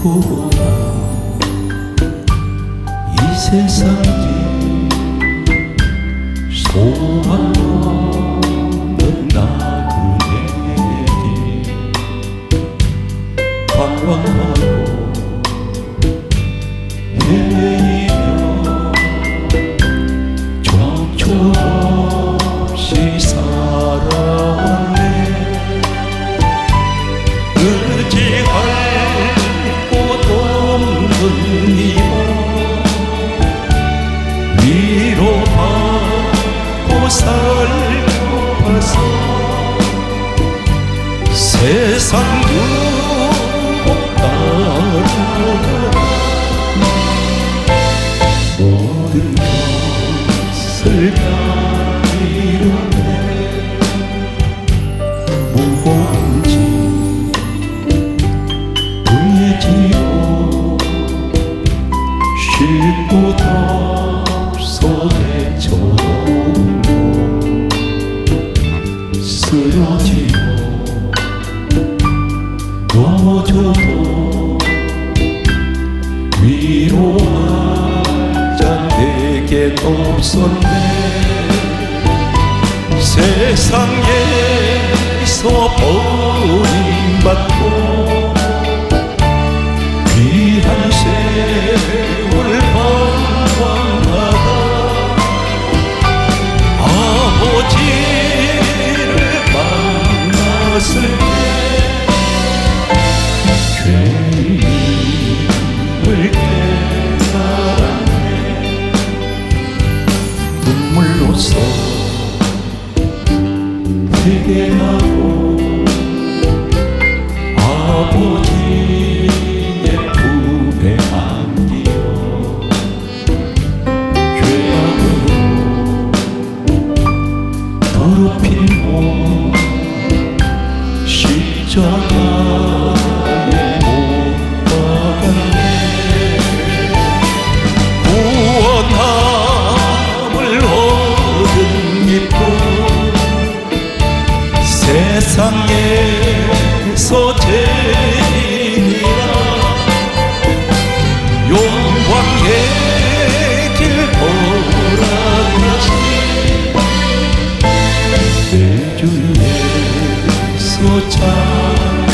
보나 이 세상에 소망없는 나그네에게 방황하고 헤매이며 정처 없이 살아왔네. 의지할 곳 없는 이모 위로받고 살펴봐서 세상 두고 따라가 모든 것을 다 이루네. 무거운지 부해지고 쉴 곳 없어 헤쳐도 쓰러지고 넘어져도 위로할 자 내겐 없었네. 세상에서 버림받고 귀한 세월 방황하다 아버지를 만났을 때 죄인임을 깨달았네. 눈물로써 회개하고 아버지의 품에 안기어 죄악으로 더럽힌 몸 십자가에 못 박았네. 구원함을 얻은 기쁨 세상에서 제일이라 영광의 길 걸어가시 내 주에서 찬양해.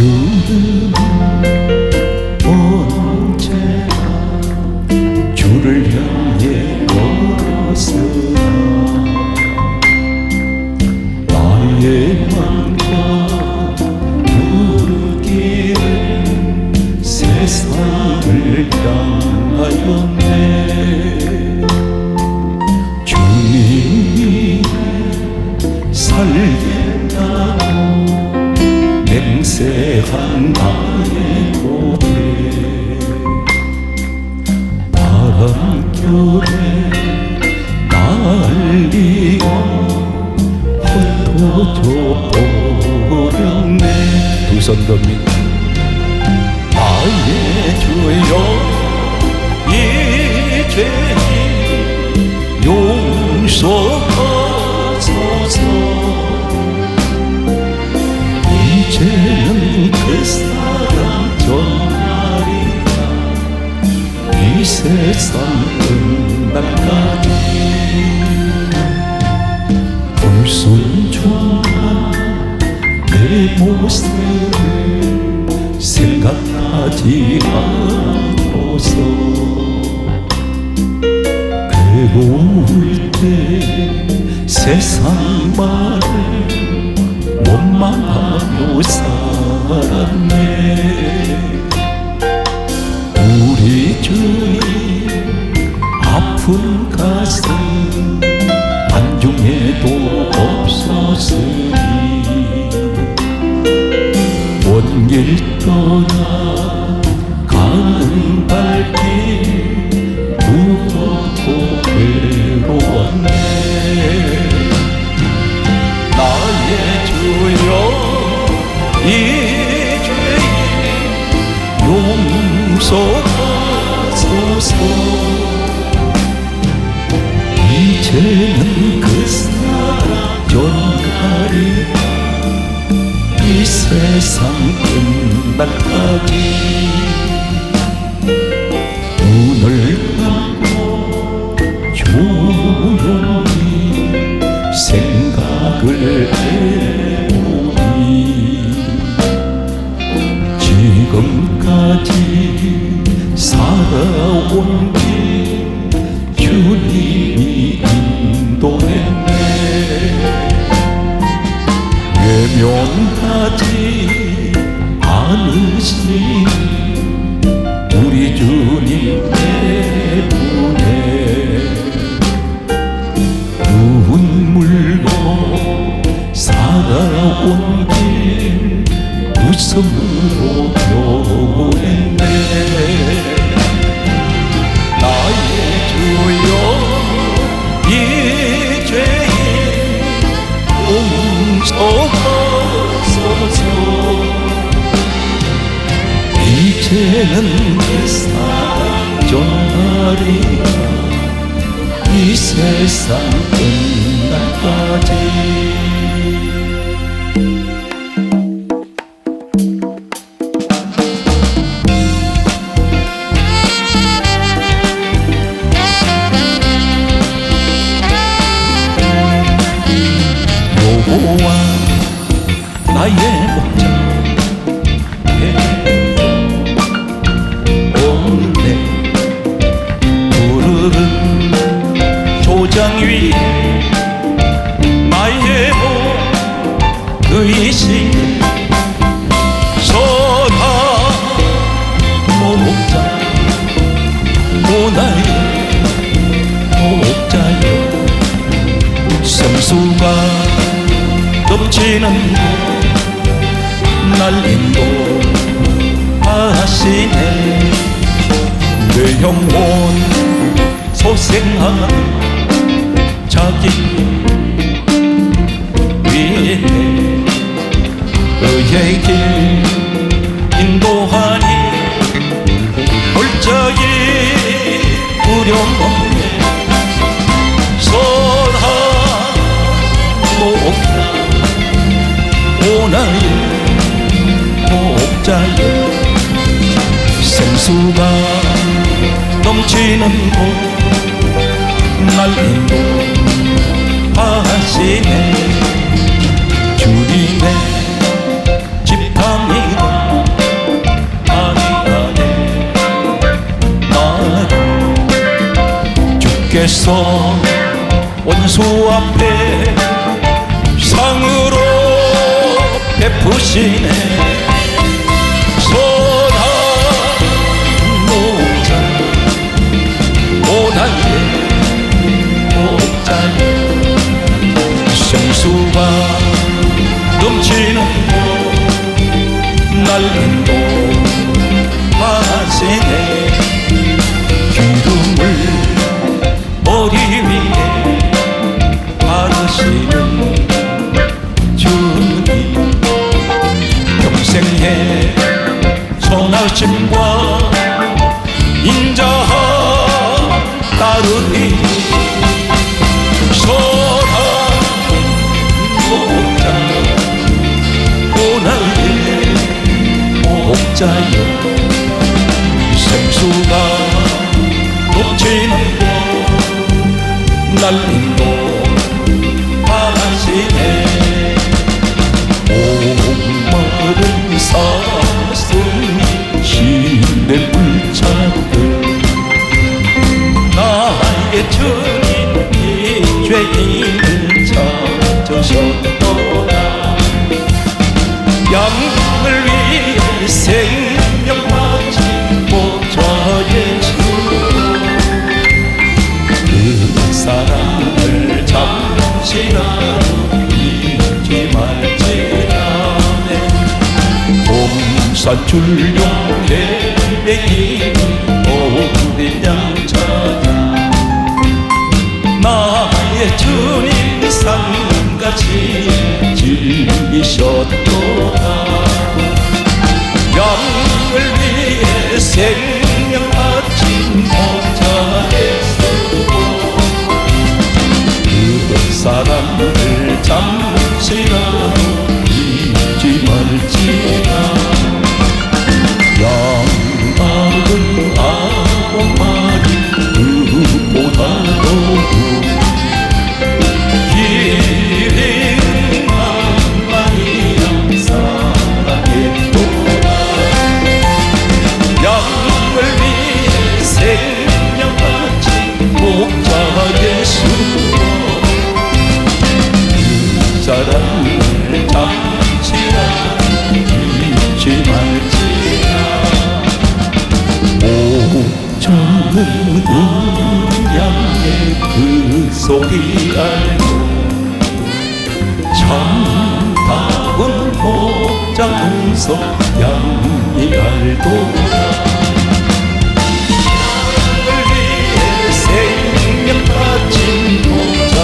발걸음은 언제나 주를 향해 걸었으나 나의 맘과 부르기는 세상을 향하였네. 주님이 살겠다고 맹세한 나의 고백 바람결에 날리고 흩어져 버렸네. 두 손 듭니다. 나의 주여 이 죄인 용서하소서. 이제는 그 사랑 전날이다. 이 세상 끝날까지 불순종한 내 모습을 생각하지 않고서 괴로울 때 세상 말을 원망하며 살았네. 우리 주님 아픈 가슴 안중에도 없었으니 먼 길 떠나 가는 발길 무겁고 괴로웠네. 나의 주여 용서하소서. 이제는 그 사랑 전가리 이 세상 끝날까지 눈을 감고 조용히 생각을 해보니 지금까지 살아온 길 주님이 인도했네. 외면하지 않으신 우리 주님 때문에 눈물로 살아온 길 웃음으로 변했네. 나의 주여 이제는 용서하소서. 이제는 내 사랑 전하리라 이 세상 끝날까지. 여호와 나의 목자 오늘 푸르른 조장 위에 나의 의신 선한 목자 오 나의 목자여. 생수가 넘치는 날 인도하시네. 내 영혼 소생하는 자기 위에 의의 길 인도하니 골짜기 두려움없네. 선한 목자 오 나의 목자여. 생수가 넘치는 곳 날 인도하시네. 주님의 지팡이가 아니 안에 나를 주께서 원수 앞에 상으로 베푸시네. 선한 목자 오 나의 목자여. 생수가 넘치는 곳 날 인도하시네. 기름을 머리 위에 바르시는 주님 평생의 선하심과 인자함 따르니 선한 목자 오 나의 목자여. 생수가 넘치는 곳 날 인도하시네. 목마른 사슴이 시내 물차들 나의 주님이 죄인을 찾으셨도다. 양을 위해 생명 바친 목자의 주 그 사랑을 잠시라도 잊지 말지라네. 봄산줄 용해 내기는 오랜 양자다. 나의 주님 상같이 즐기셨도다. 양을 위해 생 사랑을 잠시라도 잊지 말지라. 양박은 아홉 마리 그보다도 기린 한 마리랑 사랑했도다. 양을 위해 생명 바친 목자 예수, 사랑을 잠시라도 잊지 말지라. 오저는 우리 양의 그 소리 알고 참다운 목자 용서 양이 알도다. 양을 위해 생명 바친 목자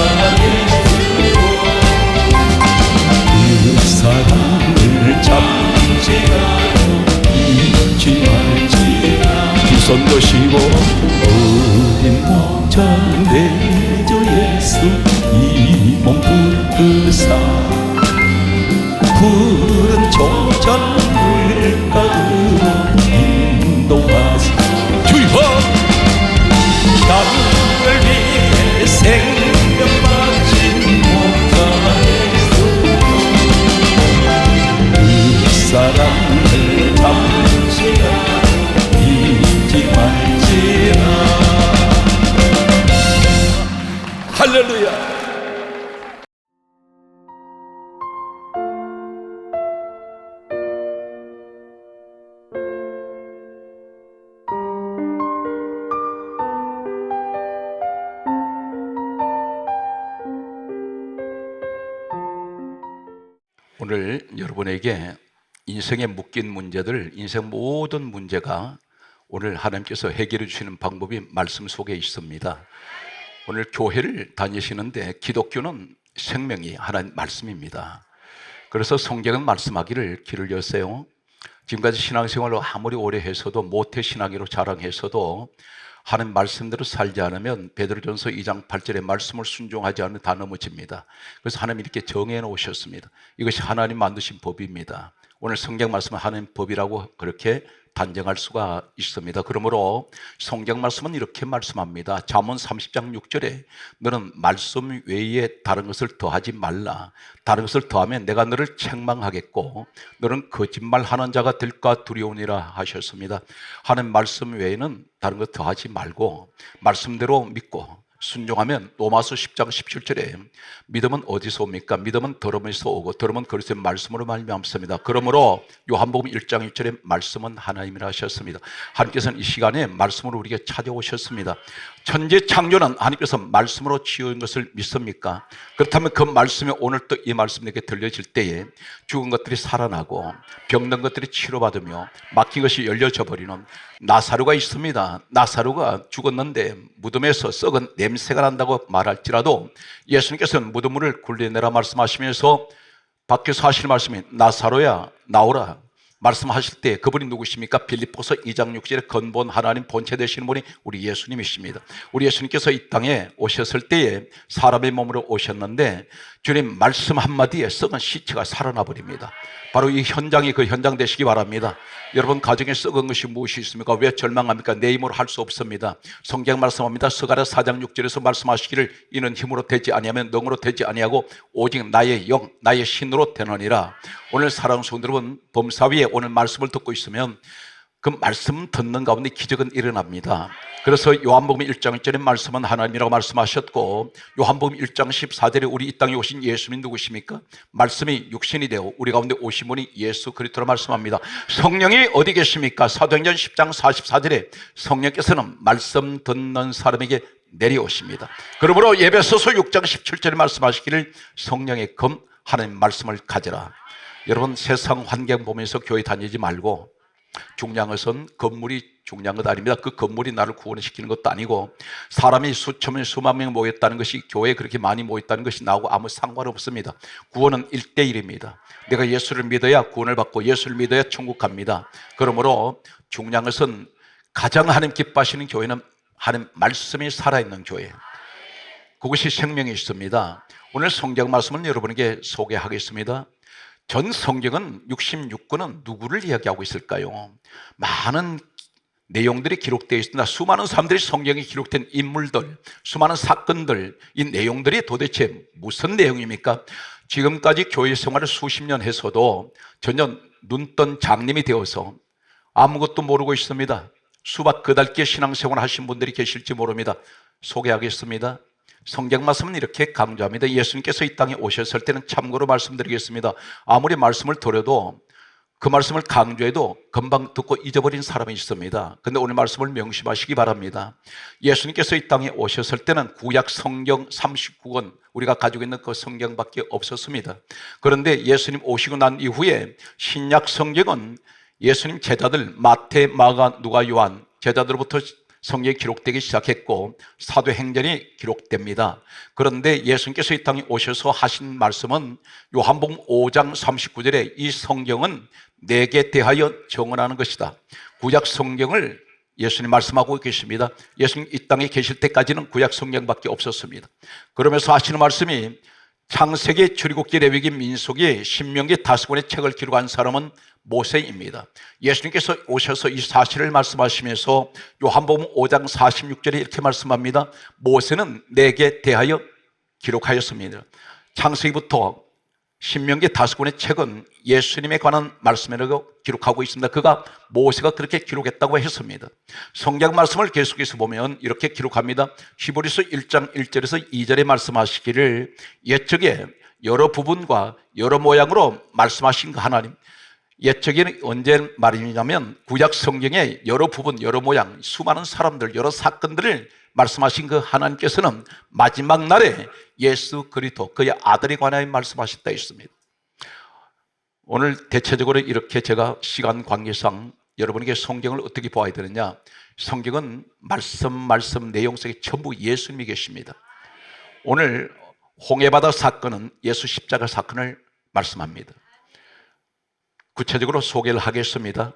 사랑을 잠시라도 잊지 말지라. 기선 드시고 어린 목자 내주 예수 이 몸 부으사 푸른 종전 물가로 인도하사. 주여 양을 위해 생명 바친 목자 사랑을 잠시라도 잊지 말지라. 할렐루야. 오늘 여러분에게 인생에 묶인 문제들, 인생 모든 문제가 오늘 하나님께서 해결해 주시는 방법이 말씀 속에 있습니다. 오늘 교회를 다니시는데 기독교는 생명이 하나님 말씀입니다. 그래서 성경은 말씀하기를 길을 여세요. 지금까지 신앙생활을 아무리 오래 했어도 모태 신앙으로 자랑했어도 하나님 말씀대로 살지 않으면 베드로전서 2장 8절의 말씀을 순종하지 않으면 다 넘어집니다. 그래서 하나님이 이렇게 정해 놓으셨습니다. 이것이 하나님 만드신 법입니다. 오늘 성경 말씀은 하나님 법이라고 그렇게 단정할 수가 있습니다. 그러므로 성경 말씀은 이렇게 말씀합니다. 잠언 30장 6절에 너는 말씀 외에 다른 것을 더하지 말라. 다른 것을 더하면 내가 너를 책망하겠고 너는 거짓말하는 자가 될까 두려우니라 하셨습니다. 하나님 말씀 외에는 다른 것 더하지 말고 말씀대로 믿고 순종하면 로마서 10장 17절에 믿음은 어디서 옵니까? 믿음은 들음에서 오고 들음은 그리스도의 말씀으로 말미암습니다. 그러므로 요한복음 1장 1절에 말씀은 하나님이라 하셨습니다. 하나님께서는 이 시간에 말씀으로 우리에게 찾아오셨습니다. 천지 창조는 하나님께서 말씀으로 지은 것을 믿습니까? 그렇다면 그 말씀이 오늘 또 이 말씀에게 들려질 때에 죽은 것들이 살아나고 병든 것들이 치료받으며 막힌 것이 열려져 버리는 나사로가 있습니다. 나사로가 죽었는데 무덤에서 썩은 냄새가 난다고 말할지라도 예수님께서는 무덤물을 굴려내라 말씀하시면서 밖에서 하실 말씀이 나사로야 나오라 말씀하실 때 그분이 누구십니까? 빌립보서 2장 6절에 근본 하나님 본체 되시는 분이 우리 예수님이십니다. 우리 예수님께서 이 땅에 오셨을 때에 사람의 몸으로 오셨는데 주님 말씀 한마디에 썩은 시체가 살아나 버립니다. 바로 이 현장이 그 현장 되시기 바랍니다. 여러분 가정에 썩은 것이 무엇이 있습니까? 왜 절망합니까? 내 힘으로 할 수 없습니다. 성경 말씀합니다. 스가랴 4장 6절에서 말씀하시기를 이는 힘으로 되지 아니하면 능으로 되지 아니하고 오직 나의 영 나의 신으로 되느니라. 오늘 사랑하는 성도 여러분 범사위에 오늘 말씀을 듣고 있으면 그 말씀 듣는 가운데 기적은 일어납니다. 그래서 요한복음 1장 1절의 말씀은 하나님이라고 말씀하셨고 요한복음 1장 14절에 우리 이 땅에 오신 예수님이 누구십니까? 말씀이 육신이 되어 우리 가운데 오신 분이 예수 그리스도라 말씀합니다. 성령이 어디 계십니까? 사도행전 10장 44절에 성령께서는 말씀 듣는 사람에게 내려오십니다. 그러므로 에베소서 6장 17절에 말씀하시기를 성령의 금 하나님 말씀을 가져라. 여러분 세상 환경 보면서 교회 다니지 말고 중요한 것은 건물이 중요한 것 아닙니다. 그 건물이 나를 구원시키는 것도 아니고 사람이 수천 명 수만 명 모였다는 것이 교회에 그렇게 많이 모였다는 것이 나하고 아무 상관없습니다. 구원은 1대1입니다. 내가 예수를 믿어야 구원을 받고 예수를 믿어야 천국 갑니다. 그러므로 중요한 것은 가장 하나님 기뻐하시는 교회는 하나님 말씀이 살아있는 교회. 그것이 생명이 있습니다. 오늘 성경 말씀을 여러분에게 소개하겠습니다. 전 성경은 66권은 누구를 이야기하고 있을까요? 많은 내용들이 기록되어 있습니다. 수많은 사람들이 성경에 기록된 인물들, 수많은 사건들, 이 내용들이 도대체 무슨 내용입니까? 지금까지 교회 생활을 수십 년 해서도 전혀 눈뜬 장님이 되어서 아무것도 모르고 있습니다. 수박 그달기 신앙생활 하신 분들이 계실지 모릅니다. 소개하겠습니다. 성경 말씀은 이렇게 강조합니다. 예수님께서 이 땅에 오셨을 때는 참고로 말씀드리겠습니다. 아무리 말씀을 드려도 그 말씀을 강조해도 금방 듣고 잊어버린 사람이 있습니다. 그런데 오늘 말씀을 명심하시기 바랍니다. 예수님께서 이 땅에 오셨을 때는 구약 성경 39권 우리가 가지고 있는 그 성경밖에 없었습니다. 그런데 예수님 오시고 난 이후에 신약 성경은 예수님 제자들 마태, 마가, 누가, 요한 제자들로부터 성경이 기록되기 시작했고 사도행전이 기록됩니다. 그런데 예수님께서 이 땅에 오셔서 하신 말씀은 요한복음 5장 39절에 이 성경은 내게 대하여 정언하는 것이다. 구약 성경을 예수님 말씀하고 계십니다. 예수님 이 땅에 계실 때까지는 구약 성경밖에 없었습니다. 그러면서 하시는 말씀이 창세기, 출애굽기, 레위기, 민수기, 신명기 5권의 책을 기록한 사람은 모세입니다. 예수님께서 오셔서 이 사실을 말씀하시면서 요한복음 5장 46절에 이렇게 말씀합니다. 모세는 내게 대하여 기록하였습니다. 창세기부터 신명기 5권의 책은 예수님에 관한 말씀이라고 기록하고 있습니다. 그가 모세가 그렇게 기록했다고 했습니다. 성경 말씀을 계속해서 보면 이렇게 기록합니다. 히브리서 1장 1절에서 2절에 말씀하시기를 옛적에 여러 부분과 여러 모양으로 말씀하신 그 하나님. 옛적에는 언제 말이냐면 구약 성경의 여러 부분, 여러 모양, 수많은 사람들, 여러 사건들을 말씀하신 그 하나님께서는 마지막 날에 예수 그리스도 그의 아들에 관하여 말씀하셨다 했습니다. 오늘 대체적으로 이렇게 제가 시간 관계상 여러분에게 성경을 어떻게 보아야 되느냐, 성경은 말씀 내용 속에 전부 예수님이 계십니다. 오늘 홍해바다 사건은 예수 십자가 사건을 말씀합니다. 구체적으로 소개를 하겠습니다.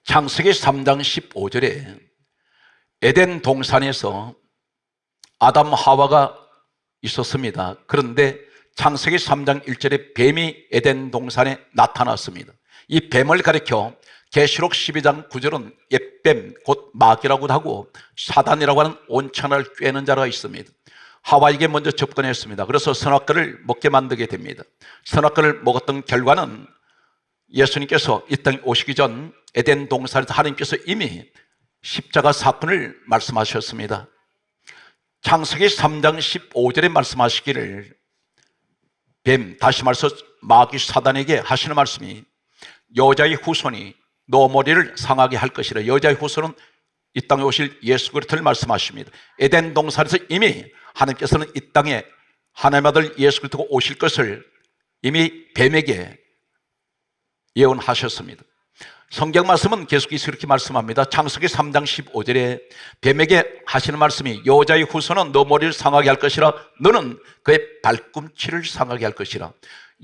창세기 3장 15절에 에덴 동산에서 아담 하와가 있었습니다. 그런데 창세기 3장 1절에 뱀이 에덴 동산에 나타났습니다. 이 뱀을 가리켜 계시록 12장 9절은 옛뱀 곧 마귀라고도 하고 사단이라고 하는 온천을 꿰는 자가 있습니다. 하와에게 먼저 접근했습니다. 그래서 선악과를 먹게 만들게 됩니다. 선악과를 먹었던 결과는 예수님께서 이 땅에 오시기 전 에덴 동산에서 하나님께서 이미 십자가 사건을 말씀하셨습니다. 창세기 3장 15절에 말씀하시기를 뱀, 다시 말해서 마귀 사단에게 하시는 말씀이 여자의 후손이 너 머리를 상하게 할 것이라. 여자의 후손은 이 땅에 오실 예수 그리스도를 말씀하십니다. 에덴 동산에서 이미 하나님께서는 이 땅에 하나님의 아들 예수 그리스도가 오실 것을 이미 뱀에게 예언하셨습니다. 성경 말씀은 계속해서 이렇게 말씀합니다. 창세기 3장 15절에 뱀에게 하시는 말씀이 여자의 후손은 너 머리를 상하게 할 것이라. 너는 그의 발꿈치를 상하게 할 것이라.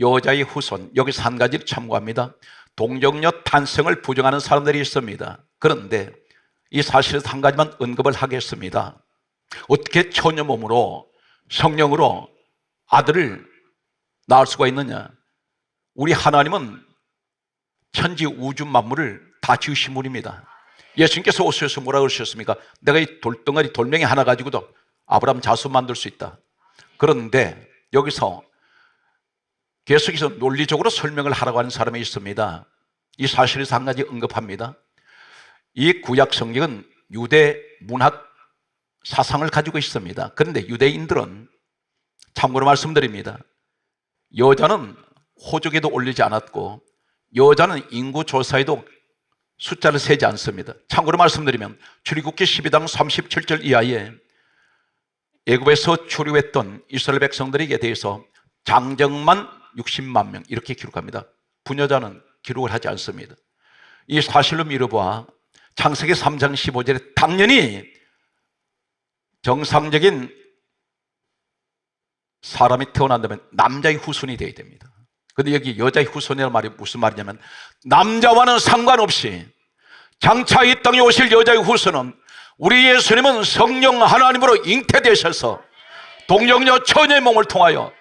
여자의 후손, 여기서 한 가지를 참고합니다. 동정녀 탄생을 부정하는 사람들이 있습니다. 그런데 이 사실에서 한 가지만 언급을 하겠습니다. 어떻게 처녀 몸으로 성령으로 아들을 낳을 수가 있느냐? 우리 하나님은 천지 우주 만물을 다 지으신 분입니다. 예수님께서 오셔서 뭐라고 그러셨습니까? 내가 이 돌덩어리 돌멩이 하나 가지고도 아브라함 자손 만들 수 있다. 그런데 여기서 계속해서 논리적으로 설명을 하라고 하는 사람이 있습니다. 이 사실에서 한 가지 언급합니다. 이 구약 성경은 유대 문학 사상을 가지고 있습니다. 그런데 유대인들은 참고로 말씀드립니다. 여자는 호적에도 올리지 않았고 여자는 인구조사에도 숫자를 세지 않습니다. 참고로 말씀드리면 출애굽기 12장 37절 이하에 애굽에서 출애굽했던 이스라엘 백성들에게 대해서 장정만 60만 명 이렇게 기록합니다. 부녀자는 기록을 하지 않습니다. 이 사실로 미뤄보아 창세기 3장 15절에 당연히 정상적인 사람이 태어난다면 남자의 후손이 되어야 됩니다. 근데 여기 여자의 후손이라는 말이 무슨 말이냐면 남자와는 상관없이 장차 이 땅에 오실 여자의 후손은 우리 예수님은 성령 하나님으로 잉태되셔서 동정녀 처녀의 몸을 통하여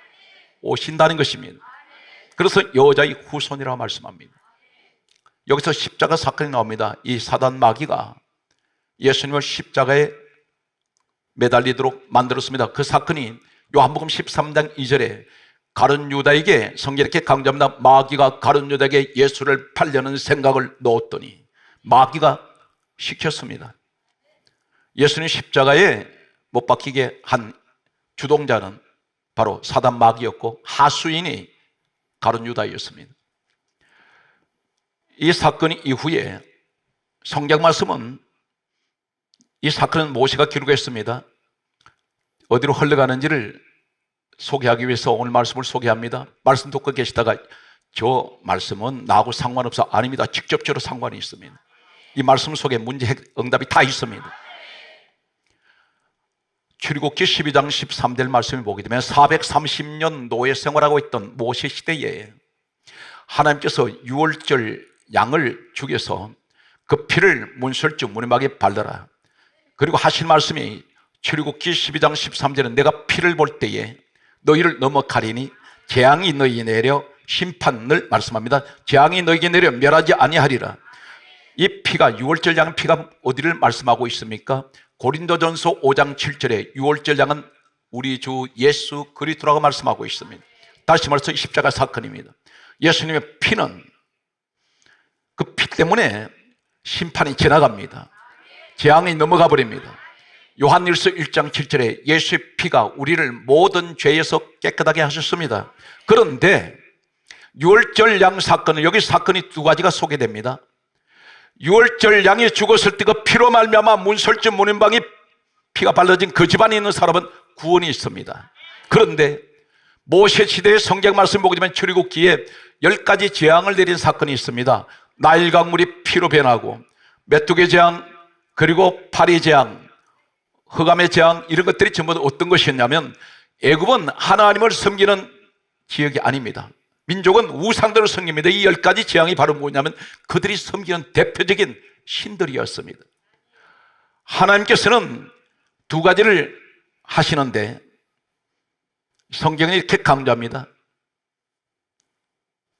오신다는 것입니다. 그래서 여자의 후손이라고 말씀합니다. 여기서 십자가 사건이 나옵니다. 이 사단 마귀가 예수님을 십자가에 매달리도록 만들었습니다. 그 사건이 요한복음 13장 2절에 가룟 유다에게 성경이 이렇게 강조합니다. 마귀가 가룟 유다에게 예수를 팔려는 생각을 넣었더니 마귀가 시켰습니다. 예수님 십자가에 못 박히게 한 주동자는 바로 사단 마귀였고 하수인이 가룟 유다였습니다. 이 사건 이후에 성경 말씀은 이 사건은 모세가 기록했습니다. 어디로 흘러가는지를 소개하기 위해서 오늘 말씀을 소개합니다. 말씀 듣고 계시다가 저 말씀은 나하고 상관없어. 아닙니다. 직접적으로 상관이 있습니다. 이 말씀 속에 문제 응답이 다 있습니다. 출애굽기 12장 13절 말씀을 보게 되면 430년 노예 생활하고 있던 모세 시대에 하나님께서 유월절 양을 죽여서 그 피를 문설주 문에막에 발라라. 그리고 하신 말씀이 출애굽기 12장 13절은 내가 피를 볼 때에 너희를 넘어가리니 재앙이 너희에게 내려 심판을 말씀합니다. 재앙이 너희에게 내려 멸하지 아니하리라. 이 피가 유월절 양 피가 어디를 말씀하고 있습니까? 고린도전서 5장 7절에 유월절 양은 우리 주 예수 그리스도라고 말씀하고 있습니다. 다시 말해서 십자가 사건입니다. 예수님의 피는 그 피 때문에 심판이 지나갑니다. 재앙이 넘어가 버립니다. 요한일서 1장 7절에 예수의 피가 우리를 모든 죄에서 깨끗하게 하셨습니다. 그런데 유월절 양 사건은 여기 사건이 두 가지가 소개됩니다. 유월절 양이 죽었을 때 그 피로 말미암아 문설주 문인방이 피가 발라진 그 집안에 있는 사람은 구원이 있습니다. 그런데 모세 시대의 성경 말씀 보게 되면 출애굽기에 10가지 재앙을 내린 사건이 있습니다. 나일 강물이 피로 변하고 메뚜기 재앙, 그리고 파리 재앙, 흑암의 재앙, 이런 것들이 전부 어떤 것이었냐면 애굽은 하나님을 섬기는 지역이 아닙니다. 민족은 우상들을 섬깁니다. 이 10가지 재앙이 바로 뭐냐면 그들이 섬기는 대표적인 신들이었습니다. 하나님께서는 두 가지를 하시는데 성경이 이렇게 강조합니다.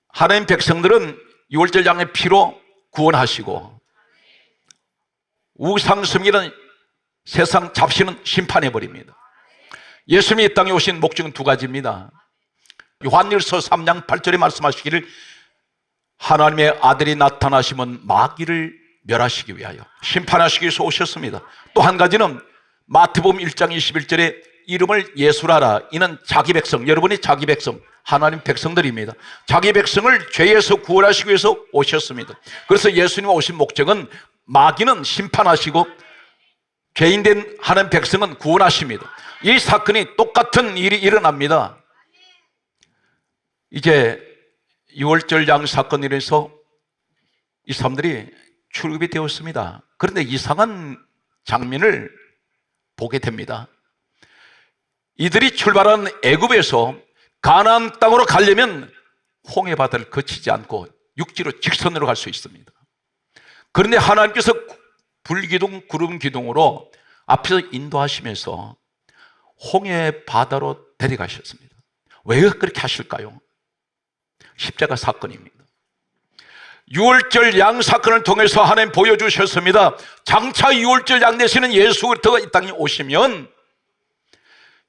하나님 백성들은 유월절 양의 피로 구원하시고 우상 섬기는 세상 잡신은 심판해버립니다. 예수님이 이 땅에 오신 목적은 두 가지입니다. 요한일서 3장 8절에 말씀하시기를 하나님의 아들이 나타나시면 마귀를 멸하시기 위하여 심판하시기 위해서 오셨습니다. 또 한 가지는 마태복음 1장 21절에 이름을 예수라라. 이는 자기 백성, 여러분이 자기 백성, 하나님 백성들입니다. 자기 백성을 죄에서 구원하시기 위해서 오셨습니다. 그래서 예수님 오신 목적은 마귀는 심판하시고 죄인된 하나님 백성은 구원하십니다. 이 사건이 똑같은 일이 일어납니다. 이제 유월절 양 사건으로 인해서 이 사람들이 출급이 되었습니다. 그런데 이상한 장면을 보게 됩니다. 이들이 출발한 애굽에서 가나안 땅으로 가려면 홍해 바다를 거치지 않고 육지로 직선으로 갈 수 있습니다. 그런데 하나님께서 불기둥 구름 기둥으로 앞에서 인도하시면서 홍해 바다로 데려가셨습니다. 왜 그렇게 하실까요? 십자가 사건입니다. 유월절 양 사건을 통해서 하나님 보여주셨습니다. 장차 유월절 양 되시는 예수 그리스도가 이 땅에 오시면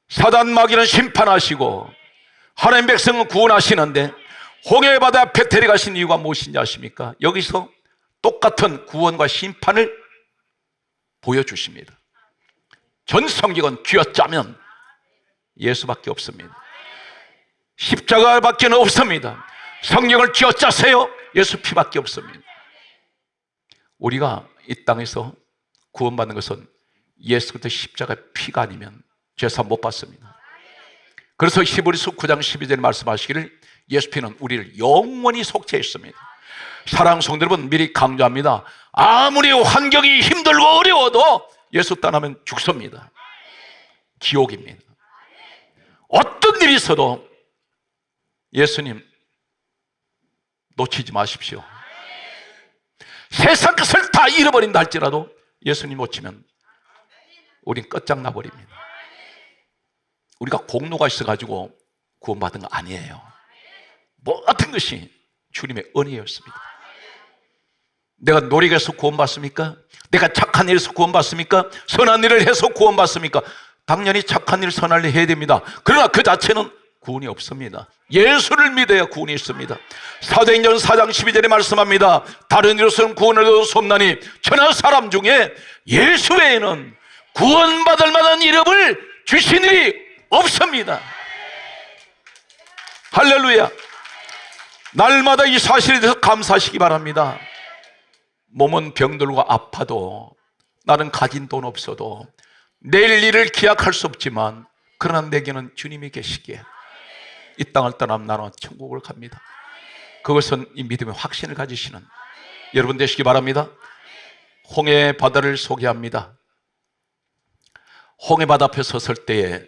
사단 마귀는 심판하시고 하나님 백성은 구원하시는데 홍해 바다 앞에 데려가신 이유가 무엇인지 아십니까? 여기서 똑같은 구원과 심판을 보여주십니다. 전 성경은 쥐어짜면 예수밖에 없습니다. 십자가밖에 없습니다. 성경을 쥐어짜세요. 예수 피밖에 없습니다. 우리가 이 땅에서 구원받는 것은 예수 그리스도 십자가 피가 아니면 죄사 못 받습니다. 그래서 히브리서 9장 12절에 말씀하시기를 예수 피는 우리를 영원히 속죄했습니다. 사랑하는 성도 여러분, 미리 강조합니다. 아무리 환경이 힘들고 어려워도 예수 떠나면 죽습니다. 지옥입니다. 어떤 일이 있어도 예수님 놓치지 마십시오. 세상 것을 다 잃어버린다 할지라도 예수님 놓치면 우린 끝장나버립니다. 우리가 공로가 있어가지고 구원받은 거 아니에요. 모든 것이 주님의 은혜였습니다. 내가 노력해서 구원받습니까? 내가 착한 일에서 구원받습니까? 선한 일을 해서 구원받습니까? 당연히 착한 일, 선한 일 해야 됩니다. 그러나 그 자체는 구원이 없습니다. 예수를 믿어야 구원이 있습니다. 사도행전 4장 12절에 말씀합니다. 다른 이로서는 구원을 얻을 수 없나니 천하 사람 중에 예수 외에는 구원받을 만한 이름을 주신 일이 없습니다. 할렐루야. 날마다 이 사실에 대해서 감사하시기 바랍니다. 몸은 병들고 아파도, 나는 가진 돈 없어도, 내일 일을 기약할 수 없지만 그러나 내게는 주님이 계시기에 이 땅을 떠나면 나는 천국을 갑니다. 그것은 이 믿음의 확신을 가지시는 여러분 되시기 바랍니다. 홍해 바다를 소개합니다. 홍해 바다 앞에 섰을 때에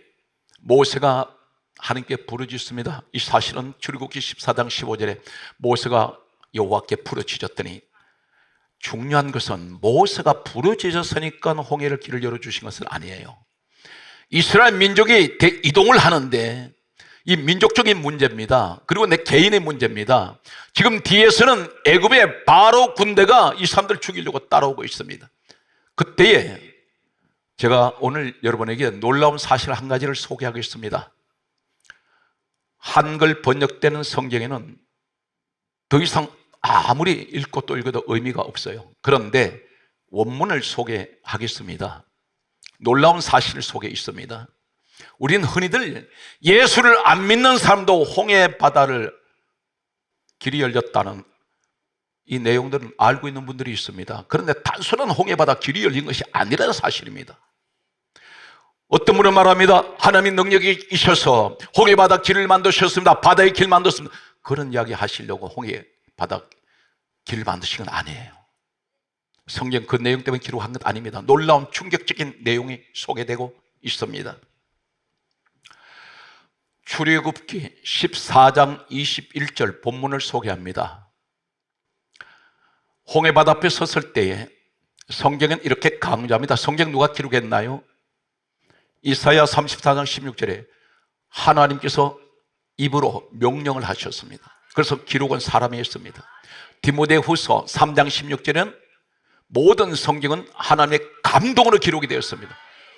모세가 하나님께 부르짖습니다. 이 사실은 출애굽기 14장 15절에 모세가 여호와께 부르짖었더니, 중요한 것은 모세가 부르짖었으니까 홍해를 길을 열어주신 것은 아니에요. 이스라엘 민족이 이동을 하는데 이 민족적인 문제입니다. 그리고 내 개인의 문제입니다. 지금 뒤에서는 애굽의 바로 군대가 이 사람들 죽이려고 따라오고 있습니다. 그때에 제가 오늘 여러분에게 놀라운 사실 한 가지를 소개하겠습니다. 한글 번역되는 성경에는 더 이상 아무리 읽고 또 읽어도 의미가 없어요. 그런데 원문을 소개하겠습니다. 놀라운 사실 속에 있습니다. 우리는 흔히들 예수를 안 믿는 사람도 홍해 바다를 길이 열렸다는 이 내용들은 알고 있는 분들이 있습니다. 그런데 단순한 홍해 바다 길이 열린 것이 아니라는 사실입니다. 어떤 분은 말합니다. 하나님 능력이 있어서 홍해 바다 길을 만드셨습니다. 바다의 길 만들었습니다. 그런 이야기 하시려고 홍해 바다 길을 만드신 건 아니에요. 성경 그 내용 때문에 기록한 것 아닙니다. 놀라운 충격적인 내용이 소개되고 있습니다. 출애굽기 14장 21절 본문을 소개합니다. 홍해 바다 앞에 섰을 때에 성경은 이렇게 강조합니다. 성경 누가 기록했나요? 이사야 34장 16절에 하나님께서 입으로 명령을 하셨습니다. 그래서 기록은 사람이 했습니다. 디모데후서 3장 16절에는 모든 성경은 하나님의 감동으로 기록이 되었습니다.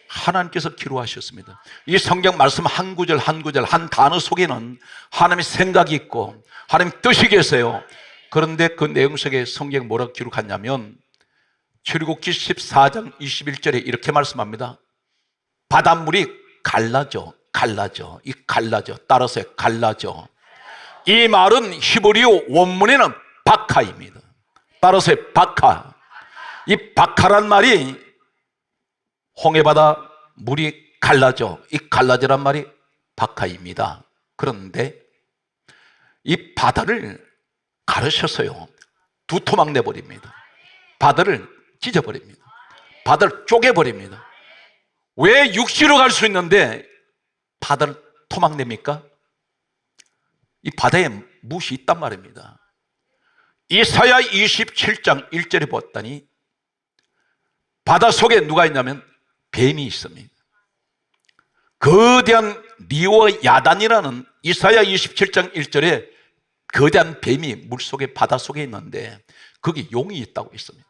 하나님께서 기록하셨습니다. 이 성경 말씀 한 구절 한 구절 한 단어 속에는 하나님의 생각이 있고 하나님의 뜻이 계세요. 그런데 그 내용 속에 성경 뭐라고 기록하냐면 출애굽기 14장 21절에 이렇게 말씀합니다. 바닷물이 갈라져. 이 갈라져. 따라서 갈라져. 이 말은 히브리어 원문에는 바카입니다. 따라서 바카. 이 바카란 말이 홍해바다 물이 갈라져. 이 갈라져란 말이 바카입니다. 그런데 이 바다를 가르셔서요 두 토막 내버립니다. 바다를 찢어버립니다. 바다를 쪼개버립니다. 왜 육지로 갈 수 있는데 바다를 토막 냅니까? 이 바다에 무엇이 있단 말입니다. 이사야 27장 1절에 보았더니 바다 속에 누가 있냐면 뱀이 있습니다. 거대한 리워 야단이라는 이사야 27장 1절에 거대한 뱀이 물속에 바다 속에 있는데 거기 용이 있다고 있습니다.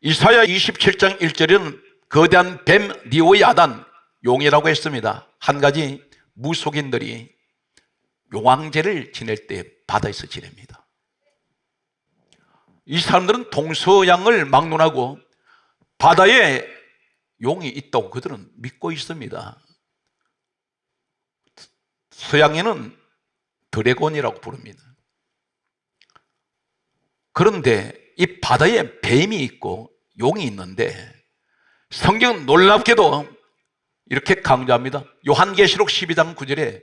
이사야 27장 1절에는 거대한 뱀 리워 야단 용이라고 했습니다. 한 가지 무속인들이 용왕제를 지낼 때 바다에서 지냅니다. 이 사람들은 동서양을 막론하고 바다에 용이 있다고 그들은 믿고 있습니다. 서양에는 드래곤이라고 부릅니다. 그런데 이 바다에 뱀이 있고 용이 있는데 성경은 놀랍게도 이렇게 강조합니다. 요한계시록 12장 9절에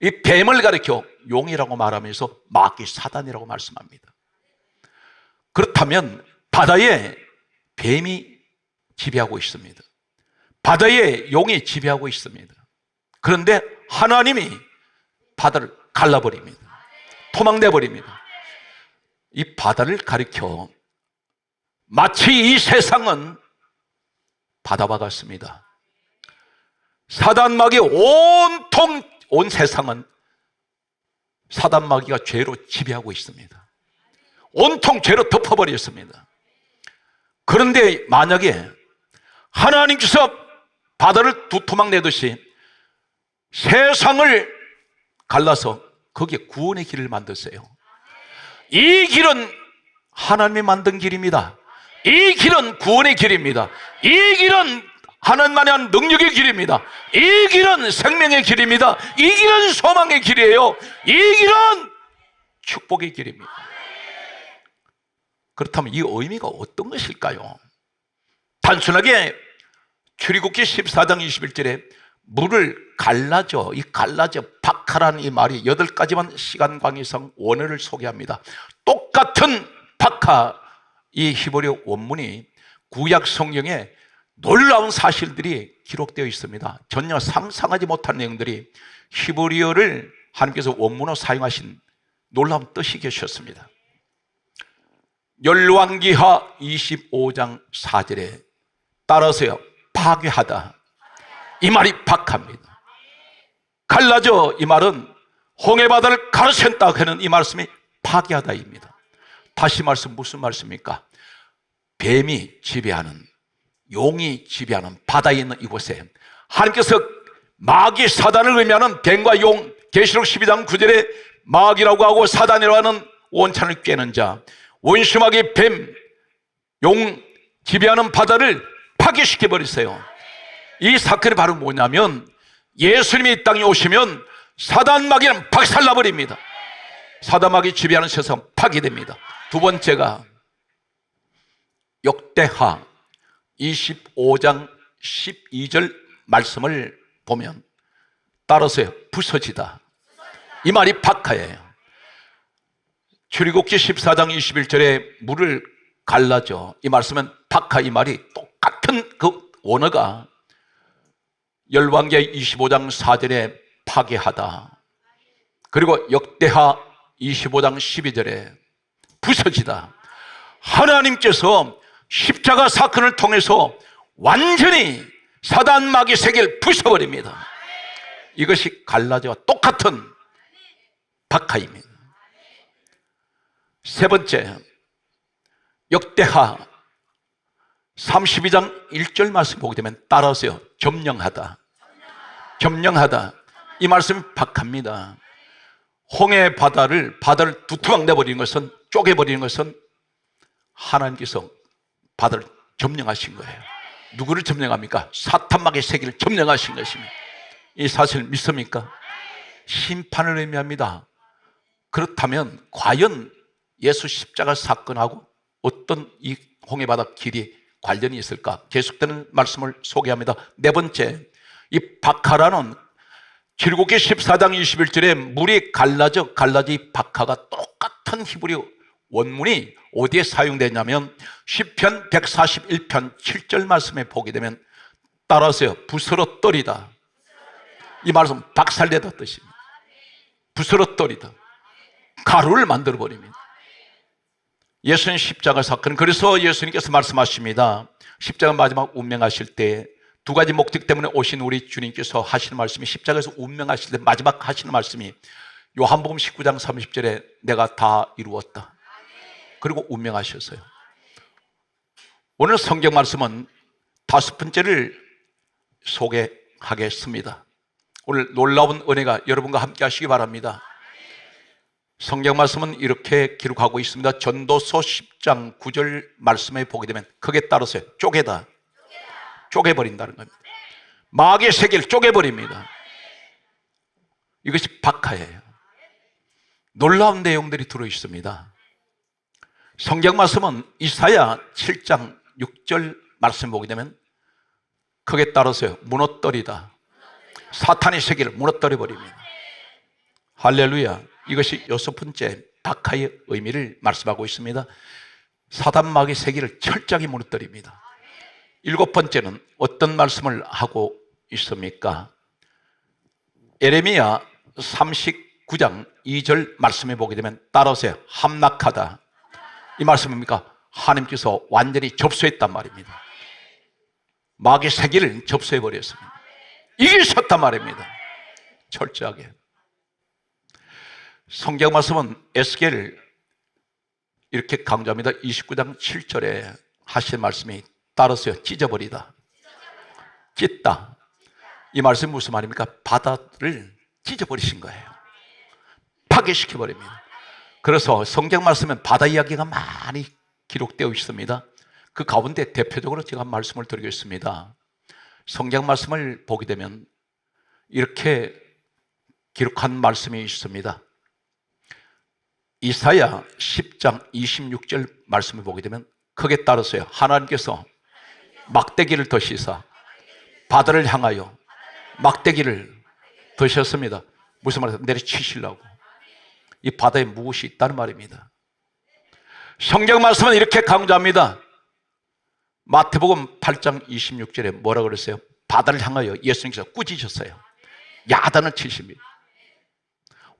이 뱀을 가리켜 용이라고 말하면서 마귀 사단이라고 말씀합니다. 그렇다면 바다에 뱀이 지배하고 있습니다. 바다에 용이 지배하고 있습니다. 그런데 하나님이 바다를 갈라버립니다. 토막내버립니다. 이 바다를 가리켜 마치 이 세상은 바다와 같습니다. 사단마귀 온통 온 세상은 사단마귀가 죄로 지배하고 있습니다. 온통 죄로 덮어버렸습니다. 그런데 만약에 하나님께서 바다를 두 토막 내듯이 세상을 갈라서 거기에 구원의 길을 만드세요. 이 길은 하나님이 만든 길입니다. 이 길은 구원의 길입니다. 이 길은 하나님만이 한 능력의 길입니다. 이 길은 생명의 길입니다. 이 길은 소망의 길이에요. 이 길은 축복의 길입니다. 그렇다면 이 의미가 어떤 것일까요? 단순하게 출애굽기 14장 21절에 물을 갈라져, 이 갈라져 박하라는 이 말이 8가지만 시간 관계상 원어를 소개합니다. 똑같은 박하, 이 히브리어 원문이 구약 성경에 놀라운 사실들이 기록되어 있습니다. 전혀 상상하지 못한 내용들이 히브리어를 하나님께서 원문으로 사용하신 놀라운 뜻이 계셨습니다. 열왕기하 25장 4절에 따라서요, 파괴하다, 이 말이 박합니다. 갈라져, 이 말은 홍해바다를 가로챈다 하는 이 말씀이 파괴하다입니다. 다시 말씀, 무슨 말씀입니까? 뱀이 지배하는, 용이 지배하는 바다에 있는 이곳에 하나님께서 마귀 사단을 의미하는 뱀과 용, 계시록 12장 9절에 마귀라고 하고 사단이라고 하는 원천을 꿰는 자, 원수마귀, 뱀, 용 지배하는 바다를 파괴시켜 버리세요. 이 사건이 바로 뭐냐면 예수님이 이 땅에 오시면 사단마귀는 박살나버립니다. 사단마귀 지배하는 세상 파괴됩니다. 두 번째가 역대하 25장 12절 말씀을 보면 따라서요, 부서지다, 이 말이 박하예요. 출애굽기 14장 21절에 물을 갈라져, 이 말씀은 박하, 이 말이 똑같은 그 원어가 열왕기 25장 4절에 파괴하다, 그리고 역대하 25장 12절에 부서지다. 하나님께서 십자가 사건을 통해서 완전히 사단 마귀 세계를 부숴버립니다. 이것이 갈라져와 똑같은 박하입니다. 세 번째, 역대하 32장 1절 말씀 보게 되면 따라서요, 점령하다, 점령하다, 이 말씀이 박합니다. 홍해 바다를 두 토막 내버리는 것은, 쪼개버리는 것은 하나님께서 바다를 점령하신 거예요. 누구를 점령합니까? 사탄마귀의 세계를 점령하신 것입니다. 이 사실 믿습니까? 심판을 의미합니다. 그렇다면 과연 예수 십자가 사건하고 어떤 이 홍해바다 길이 관련이 있을까? 계속되는 말씀을 소개합니다. 네 번째, 이 박하라는 출애굽기 14장 21절에 물이 갈라져 이 박하가 똑같은 히브리 원문이 어디에 사용되냐면 시편 141편 7절 말씀에 보게 되면 따라서요, 부스러뜨리다, 이 말씀 박살내다 뜻입니다. 부스러뜨리다, 가루를 만들어버립니다. 예수님 십자가 사건, 그래서 예수님께서 말씀하십니다. 십자가 마지막 운명하실 때 두 가지 목적 때문에 오신 우리 주님께서 하시는 말씀이, 십자가에서 운명하실 때 마지막 하시는 말씀이 요한복음 19장 30절에 내가 다 이루었다, 그리고 운명하셨어요. 오늘 성경 말씀은 5번째를 소개하겠습니다. 오늘 놀라운 은혜가 여러분과 함께 하시기 바랍니다. 성경 말씀은 이렇게 기록하고 있습니다. 전도서 10장 9절 말씀에 보게 되면 크게 따라서요, 쪼개다, 쪼개버린다는 겁니다. 마귀의 세계를 쪼개버립니다. 이것이 박하예요. 놀라운 내용들이 들어있습니다. 성경 말씀은 이사야 7장 6절 말씀 보게 되면 크게 따라서요, 무너뜨리다, 사탄의 세계를 무너뜨려버립니다. 할렐루야. 이것이 6번째 박하의 의미를 말씀하고 있습니다. 사단 마귀의 세계를 철저하게 무너뜨립니다. 7번째는 어떤 말씀을 하고 있습니까? 에레미야 39장 2절 말씀에 보게 되면 따라서 함락하다, 이 말씀입니까? 하나님께서 완전히 접수했단 말입니다. 마귀의 세계를 접수해버렸습니다. 이기셨단 말입니다. 철저하게. 성경 말씀은 에스겔 이렇게 강조합니다. 29장 7절에 하신 말씀이 따라서요, 찢어버리다, 찢다. 이 말씀이 무슨 말입니까? 바다를 찢어버리신 거예요. 파괴시켜버립니다. 그래서 성경 말씀은 바다 이야기가 많이 기록되어 있습니다. 그 가운데 대표적으로 제가 말씀을 드리겠습니다. 성경 말씀을 보게 되면 이렇게 기록한 말씀이 있습니다. 이사야 10장 26절 말씀을 보게 되면 크게 따르세요. 하나님께서 막대기를 드시사 바다를 향하여 막대기를 드셨습니다. 무슨 말이에요? 내리치시려고. 이 바다에 무엇이 있다는 말입니다. 성경 말씀은 이렇게 강조합니다. 마태복음 8장 26절에 뭐라 그랬어요? 바다를 향하여 예수님께서 꾸짖으셨어요. 야단을 치십니다.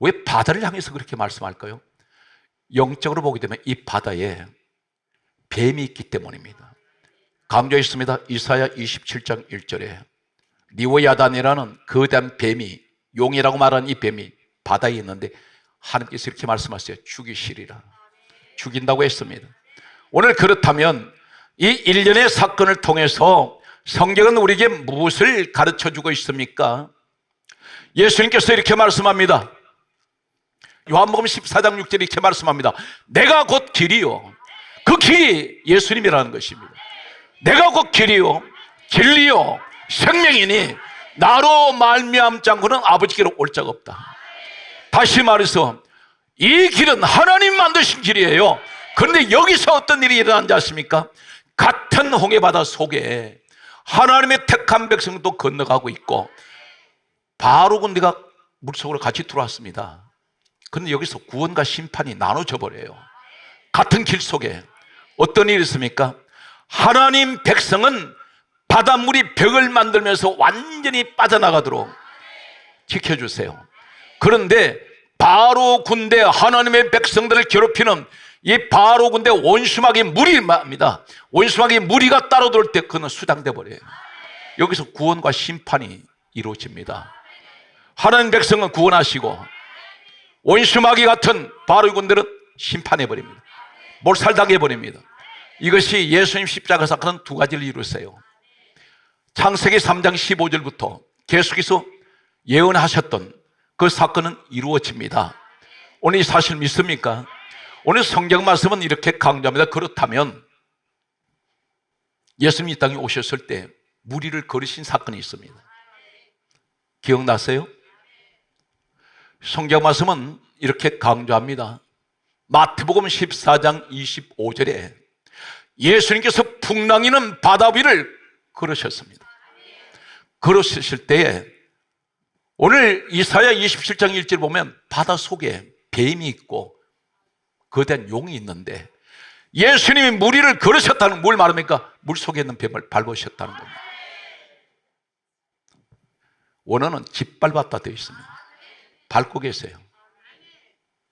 왜 바다를 향해서 그렇게 말씀할까요? 영적으로 보게 되면 이 바다에 뱀이 있기 때문입니다. 강조했습니다. 이사야 27장 1절에 리오야단이라는 거대한 뱀이, 용이라고 말하는 이 뱀이 바다에 있는데 하나님께서 이렇게 말씀하세요. 죽이시리라. 죽인다고 했습니다. 오늘 그렇다면 이 일련의 사건을 통해서 성경은 우리에게 무엇을 가르쳐주고 있습니까? 예수님께서 이렇게 말씀합니다. 요한복음 14장 6절에 이렇게 말씀합니다. 내가 곧 길이요, 그 길이 예수님이라는 것입니다. 내가 곧 길이요 진리요 생명이니 나로 말미암지 않고는 아버지께로 올 자가 없다. 다시 말해서 이 길은 하나님 만드신 길이에요. 그런데 여기서 어떤 일이 일어난지 아십니까? 같은 홍해바다 속에 하나님의 택한 백성도 건너가고 있고 바로 군대가 물속으로 같이 들어왔습니다. 그런데 여기서 구원과 심판이 나눠져 버려요. 같은 길 속에 어떤 일이 있습니까? 하나님 백성은 바닷물이 벽을 만들면서 완전히 빠져나가도록 지켜주세요. 그런데 바로 군대, 하나님의 백성들을 괴롭히는 이 바로 군대 원수마귀 무리입니다. 원수마귀 무리가 따로 돌 때 그는 수장돼 버려요. 여기서 구원과 심판이 이루어집니다. 하나님 백성은 구원하시고 원수마귀 같은 바로 군대는 심판해 버립니다. 몰살당해 버립니다. 이것이 예수님 십자가 사건은 두 가지를 이루었어요. 창세기 3장 15절부터 계속해서 예언하셨던 그 사건은 이루어집니다. 오늘 이 사실 믿습니까? 오늘 성경 말씀은 이렇게 강조합니다. 그렇다면 예수님이 이 땅에 오셨을 때 무리를 거르신 사건이 있습니다. 기억나세요? 성경 말씀은 이렇게 강조합니다. 마태복음 14장 25절에 예수님께서 풍랑이는 바다 위를 걸으셨습니다. 걸으셨을 때에 오늘 이사야 27장 1절 보면 바다 속에 뱀이 있고 거대한 용이 있는데 예수님이 무리를 걸으셨다는 뭘 말합니까? 물속에 있는 뱀을 밟으셨다는 겁니다. 원어는 짓밟았다 되어 있습니다. 밟고 계세요.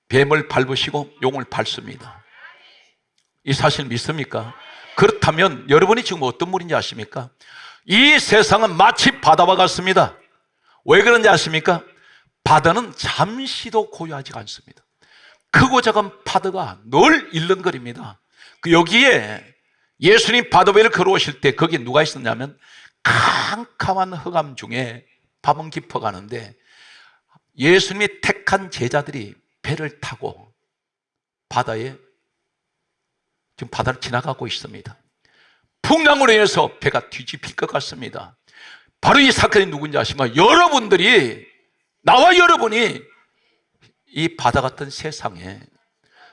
뱀을 밟으시고 용을 밟습니다. 이 사실 믿습니까? 그렇다면 여러분이 지금 어떤 물인지 아십니까? 이 세상은 마치 바다와 같습니다. 왜 그런지 아십니까? 바다는 잠시도 고요하지 않습니다. 크고 작은 파도가 늘 일렁거립니다. 여기에 예수님 바다 위를 걸어오실 때 거기에 누가 있었냐면 캄캄한 흑암 중에 밤은 깊어가는데 예수님이 택한 제자들이 배를 타고 바다에 지금 바다를 지나가고 있습니다. 풍랑으로 인해서 배가 뒤집힐 것 같습니다. 바로 이 사건이 누군지 아십니까? 여러분들이, 나와 여러분이 이 바다 같은 세상에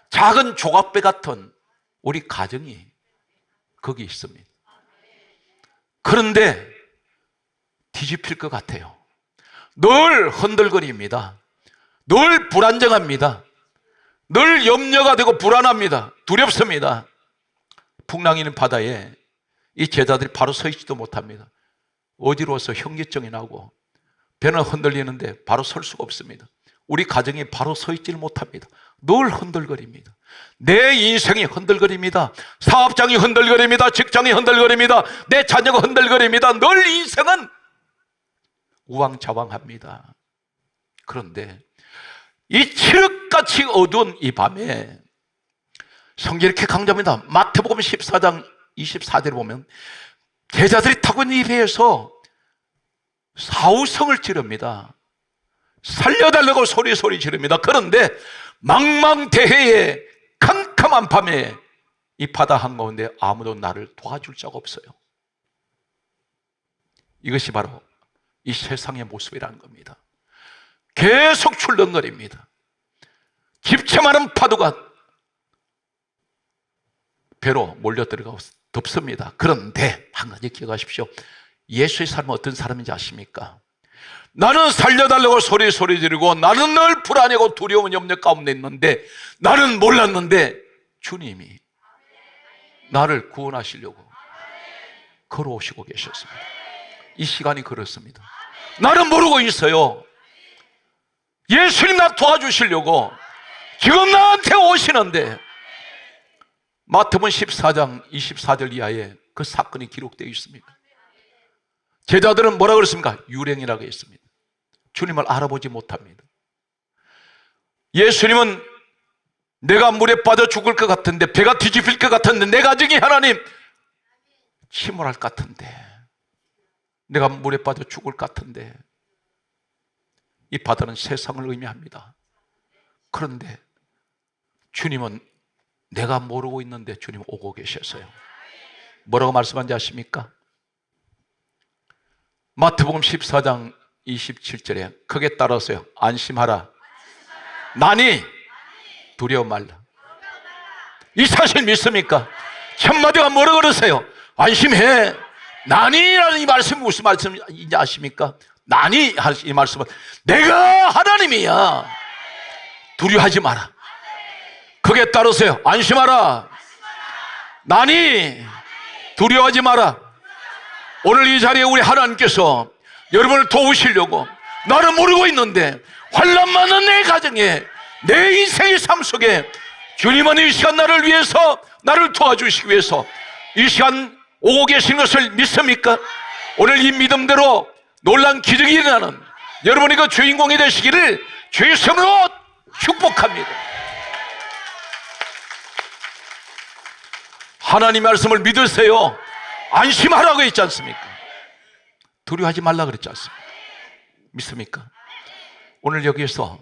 작은 조각배 같은 우리 가정이 거기 있습니다. 그런데 뒤집힐 것 같아요. 늘 흔들거립니다. 늘 불안정합니다. 늘 염려가 되고 불안합니다. 두렵습니다. 풍랑이는 바다에 이 제자들이 바로 서 있지도 못합니다. 어지러워서 현기증이 나고 배는 흔들리는데 바로 설 수가 없습니다. 우리 가정이 바로 서 있지를 못합니다. 늘 흔들거립니다. 내 인생이 흔들거립니다. 사업장이 흔들거립니다. 직장이 흔들거립니다. 내 자녀가 흔들거립니다. 늘 인생은 우왕좌왕합니다. 그런데 이 칠흑같이 어두운 이 밤에 성경이 이렇게 강조합니다. 마태복음 14장 24절에 보면 제자들이 타고 있는 이 배에서 사우성을 지릅니다. 살려달라고 소리 지릅니다. 그런데 망망대해에 캄캄한 밤에 이 바다 한가운데 아무도 나를 도와줄 자가 없어요. 이것이 바로 이 세상의 모습이라는 겁니다. 계속 출렁거립니다. 집채만한 파도가 배로 몰려 들어가고 덮습니다. 그런데 한 가지 기억하십시오. 예수의 삶은 어떤 사람인지 아십니까? 나는 살려달라고 소리 지르고 나는 늘 불안하고 두려운 염려 가운데 있는데 나는 몰랐는데 주님이 나를 구원하시려고 걸어오시고 계셨습니다. 이 시간이 그렇습니다. 나는 모르고 있어요. 예수님 나 도와주시려고 지금 나한테 오시는데 마태복음 14장 24절 이하에 그 사건이 기록되어 있습니다. 제자들은 뭐라고 그랬습니까? 유령이라고 했습니다. 주님을 알아보지 못합니다. 예수님은 내가 물에 빠져 죽을 것 같은데, 배가 뒤집힐 것 같은데, 내가 저기 하나님 침몰할 것 같은데, 내가 물에 빠져 죽을 것 같은데, 이 바다는 세상을 의미합니다. 그런데 주님은 내가 모르고 있는데 주님 오고 계셨어요. 뭐라고 말씀한지 아십니까? 마태복음 14장 27절에 크게 따라서요. 안심하라. 나니 두려워 말라. 이 사실 믿습니까? 첫마디가 뭐라고 그러세요? 안심해. 나니라는 이 말씀이 무슨 말씀인지 아십니까? 나니 이 말씀은 내가 하나님이야. 두려워하지 마라. 크게 따르세요. 안심하라. 나니 두려워하지 마라. 오늘 이 자리에 우리 하나님께서 여러분을 도우시려고, 나는 모르고 있는데 환난 많은 내 가정에, 내 인생의 삶 속에 주님은 이 시간 나를 위해서, 나를 도와주시기 위해서 이 시간 오고 계신 것을 믿습니까? 오늘 이 믿음대로 놀라운 기적이 일어나는 여러분이 그 주인공이 되시기를 주의 이름으로 축복합니다. 하나님의 말씀을 믿으세요. 안심하라고 했지 않습니까? 두려워하지 말라 그랬지 않습니까? 믿습니까? 오늘 여기에서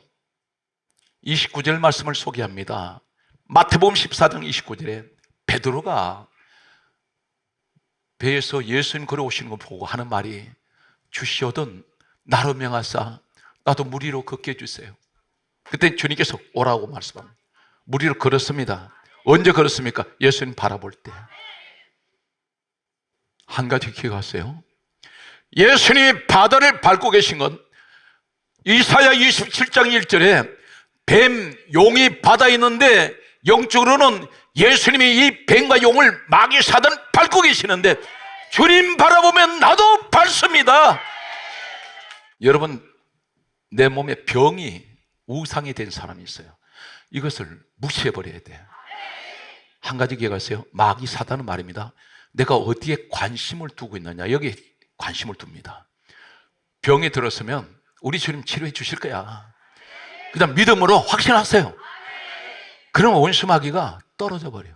29절 말씀을 소개합니다. 마태복음 14장 29절에 베드로가 배에서 예수님 걸어오시는 걸 보고 하는 말이, 주시오던 나로 명하사 나도 물 위로 걷게 해주세요. 그때 주님께서 오라고 말씀합니다. 물 위로 걸었습니다. 언제 걸었습니까? 예수님 바라볼 때. 한 가지 기억하세요. 예수님이 바다를 밟고 계신 건 이사야 27장 1절에 뱀, 용이 바다에 있는데 영적으로는 예수님이 이 뱀과 용을 마귀 사단 밟고 계시는데 주님 바라보면 나도 밟습니다. 여러분, 내 몸에 병이, 우상이 된 사람이 있어요. 이것을 무시해버려야 돼요. 한 가지 기억하세요. 마귀 사단은 말입니다. 내가 어디에 관심을 두고 있느냐, 여기에 관심을 둡니다. 병이 들었으면 우리 주님 치료해 주실 거야. 그다음 믿음으로 확신하세요. 그러면 원수 마귀가 떨어져 버려요.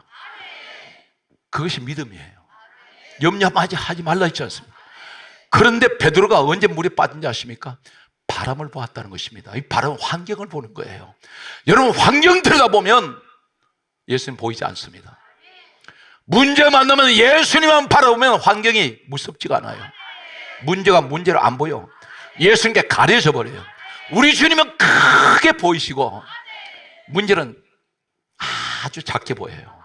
그것이 믿음이에요. 염려하지 말라 했지 않습니까? 그런데 베드로가 언제 물에 빠진지 아십니까? 바람을 보았다는 것입니다. 이 바람은 환경을 보는 거예요. 여러분, 환경 들여다보면 예수님 보이지 않습니다. 문제 만나면 예수님만 바라보면 환경이 무섭지가 않아요. 문제가 문제를 안 보여. 예수님께 가려져 버려요. 우리 주님은 크게 보이시고 문제는 아주 작게 보여요.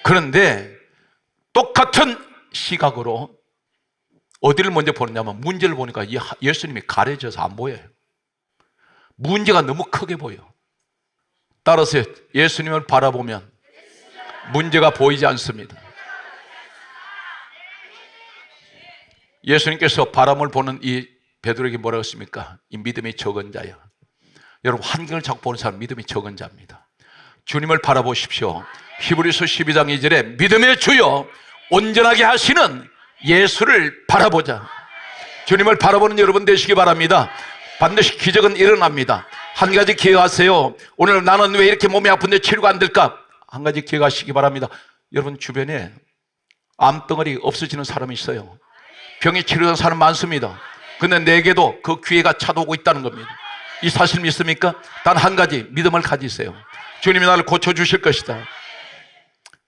그런데 똑같은 시각으로 어디를 먼저 보느냐면 문제를 보니까 예수님이 가려져서 안 보여요. 문제가 너무 크게 보여. 따라서 예수님을 바라보면 문제가 보이지 않습니다. 예수님께서 바람을 보는 이 베드로에게 뭐라고 했습니까? 이 믿음이 적은 자야. 여러분, 환경을 자꾸 보는 사람 믿음이 적은 자입니다. 주님을 바라보십시오. 히브리서 12장 2절에 믿음의 주여 온전하게 하시는 예수를 바라보자. 주님을 바라보는 여러분 되시기 바랍니다. 반드시 기적은 일어납니다. 한 가지 기억하세요. 오늘 나는 왜 이렇게 몸이 아픈데 치료가 안 될까? 한 가지 기억하시기 바랍니다. 여러분 주변에 암덩어리 없어지는 사람이 있어요. 병이 치료된 사람 많습니다. 근데 내게도 그 기회가 찾아오고 있다는 겁니다. 이 사실 믿습니까? 단 한 가지 믿음을 가지세요. 주님이 나를 고쳐주실 것이다.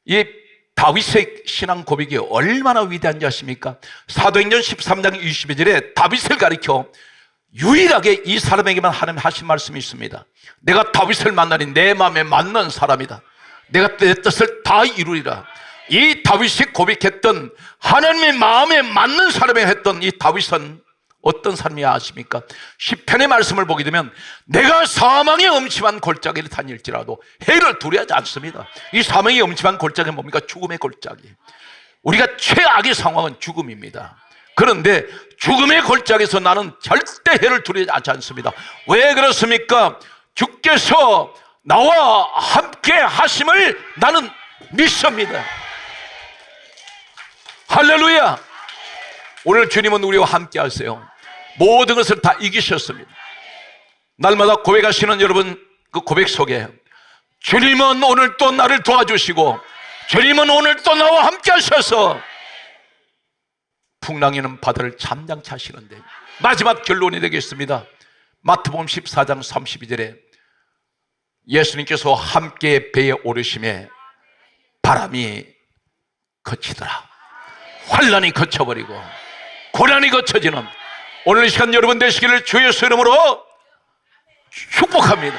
이 다윗의 신앙 고백이 얼마나 위대한지 아십니까? 사도행전 13장 22절에 다윗을 가리켜 유일하게 이 사람에게만 하나님 하신 말씀이 있습니다. 내가 다윗을 만나니 내 마음에 맞는 사람이다. 내가 내 뜻을 다 이루리라. 이 다윗이 고백했던 하나님의 마음에 맞는 사람이 했던 이 다윗은 어떤 사람이 아십니까? 시편의 말씀을 보게 되면 내가 사망의 엄침한 골짜기를 다닐지라도 해를 두려워하지 않습니다. 이 사망의 엄침한 골짜기 뭡니까? 죽음의 골짜기. 우리가 최악의 상황은 죽음입니다. 그런데 죽음의 골짜기에서 나는 절대 해를 두려워하지 않습니다. 왜 그렇습니까? 주께서 나와 함께 하심을 나는 믿습니다. 할렐루야. 오늘 주님은 우리와 함께 하세요. 모든 것을 다 이기셨습니다. 날마다 고백하시는 여러분 그 고백 속에 주님은 오늘 또 나를 도와주시고 주님은 오늘 또 나와 함께 하셔서 풍랑이는 바다를 잠잠케 하시는데 마지막 결론이 되겠습니다. 마태복음 14장 32절에 예수님께서 함께 배에 오르심에 바람이 그치더라. 환란이 그쳐버리고 고난이 거쳐지는 오늘 이 시간 여러분 되시기를 주의 이름으로 축복합니다.